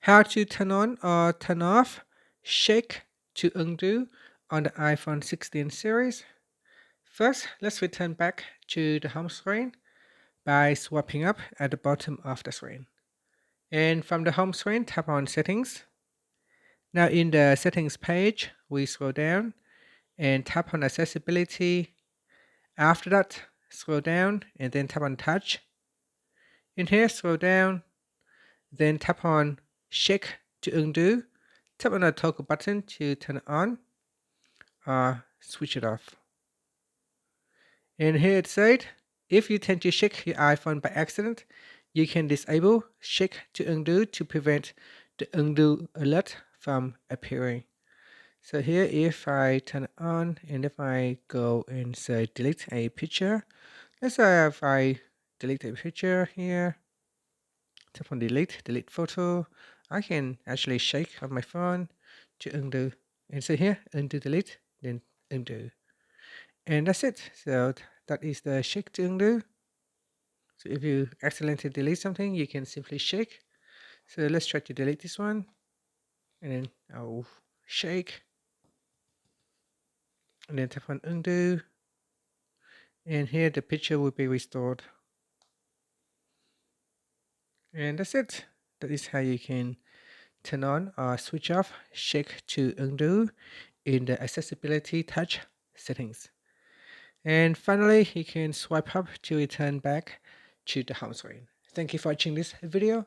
How to turn on or turn off shake to undo on the iPhone 16 series. First, let's return back to the home screen by swiping up at the bottom of the screen. And from the home screen, tap on Settings. Now in the Settings page, we scroll down and tap on Accessibility. After that, scroll down and then tap on Touch. In here, scroll down, then tap on Shake to undo. Tap on the toggle button to turn it on or switch it off. And here it said, if you tend to shake your iPhone by accident, you can disable Shake to undo to prevent the undo alert from appearing. So here, if I turn it on and if I go and say delete a picture, let's say if I delete a picture here, tap on delete photo, I can actually shake on my phone to undo. And so here, undo delete, then undo. And that's it. So that is the shake to undo. So if you accidentally delete something, you can simply shake. So let's try to delete this one. And then I'll shake. And then tap on undo. And here the picture will be restored. And that's it. That is how you can turn on or switch off shake to undo in the accessibility touch settings. And finally, you can swipe up to return back to the home screen. Thank you for watching this video.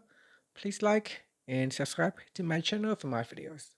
Please like and subscribe to my channel for more videos.